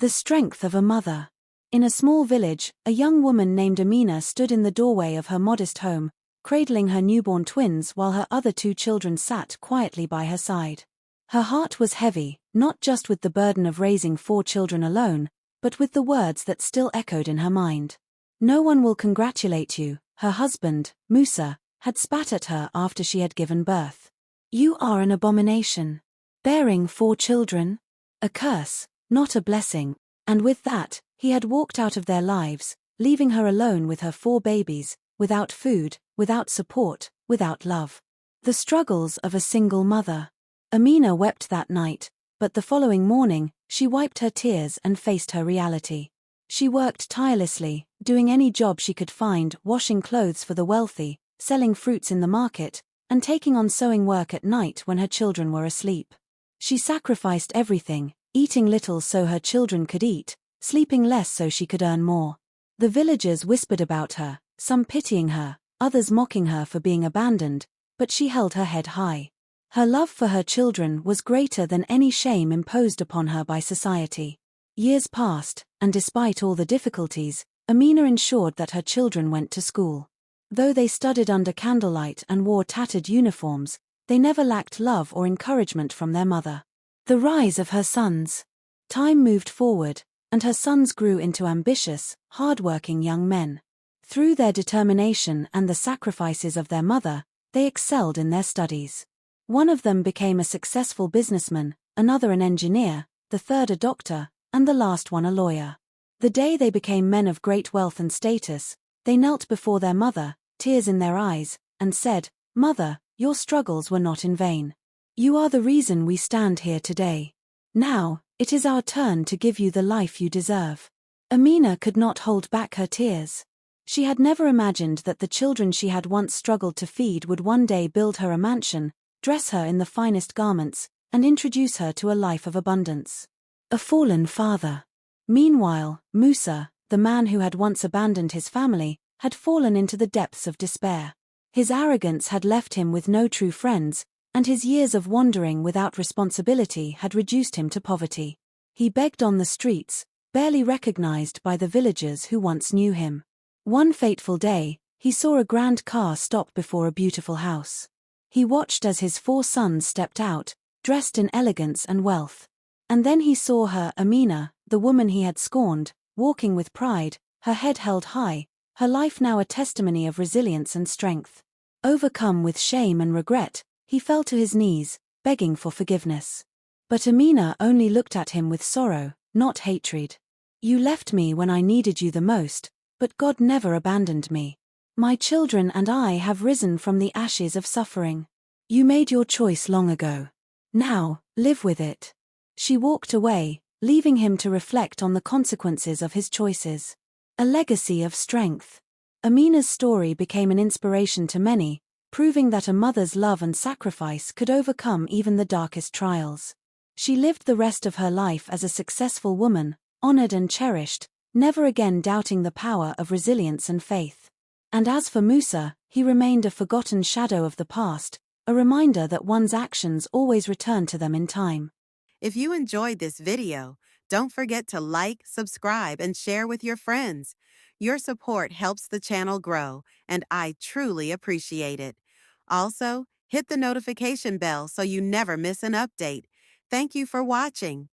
The strength of a mother. In a small village, a young woman named Amina stood in the doorway of her modest home, cradling her newborn twins while her other two children sat quietly by her side. Her heart was heavy, not just with the burden of raising 4 children alone, but with the words that still echoed in her mind. "No one will congratulate you," her husband, Musa, had spat at her after she had given birth. "You are an abomination. Bearing 4 children? A curse, not a blessing." And with that, he had walked out of their lives, leaving her alone with her 4 babies, without food, without support, without love. The struggles of a single mother. Amina wept that night, but the following morning, she wiped her tears and faced her reality. She worked tirelessly, doing any job she could find, washing clothes for the wealthy, selling fruits in the market, and taking on sewing work at night when her children were asleep. She sacrificed everything, eating little so her children could eat, sleeping less so she could earn more. The villagers whispered about her, some pitying her, others mocking her for being abandoned, but she held her head high. Her love for her children was greater than any shame imposed upon her by society. Years passed, and despite all the difficulties, Amina ensured that her children went to school. Though they studied under candlelight and wore tattered uniforms, they never lacked love or encouragement from their mother. The rise of her sons. Time moved forward, and her sons grew into ambitious, hard-working young men. Through their determination and the sacrifices of their mother, they excelled in their studies. One of them became a successful businessman, another an engineer, the third a doctor, and the last one a lawyer. The day they became men of great wealth and status, they knelt before their mother, tears in their eyes, and said, "Mother, your struggles were not in vain. You are the reason we stand here today. Now, it is our turn to give you the life you deserve." Amina could not hold back her tears. She had never imagined that the children she had once struggled to feed would one day build her a mansion, dress her in the finest garments, and introduce her to a life of abundance. A fallen father. Meanwhile, Musa, the man who had once abandoned his family, had fallen into the depths of despair. His arrogance had left him with no true friends, and his years of wandering without responsibility had reduced him to poverty. He begged on the streets, barely recognized by the villagers who once knew him. One fateful day, he saw a grand car stop before a beautiful house. He watched as his 4 sons stepped out, dressed in elegance and wealth. And then he saw her, Amina, the woman he had scorned, walking with pride, her head held high, her life now a testimony of resilience and strength. Overcome with shame and regret, he fell to his knees, begging for forgiveness. But Amina only looked at him with sorrow, not hatred. "You left me when I needed you the most, but God never abandoned me. My children and I have risen from the ashes of suffering. You made your choice long ago. Now, live with it." She walked away, leaving him to reflect on the consequences of his choices. A legacy of strength. Amina's story became an inspiration to many, proving that a mother's love and sacrifice could overcome even the darkest trials. She lived the rest of her life as a successful woman, honored and cherished, never again doubting the power of resilience and faith. And as for Musa, he remained a forgotten shadow of the past, a reminder that one's actions always return to them in time. If you enjoyed this video, don't forget to like, subscribe, and share with your friends. Your support helps the channel grow, and I truly appreciate it. Also, hit the notification bell so you never miss an update. Thank you for watching.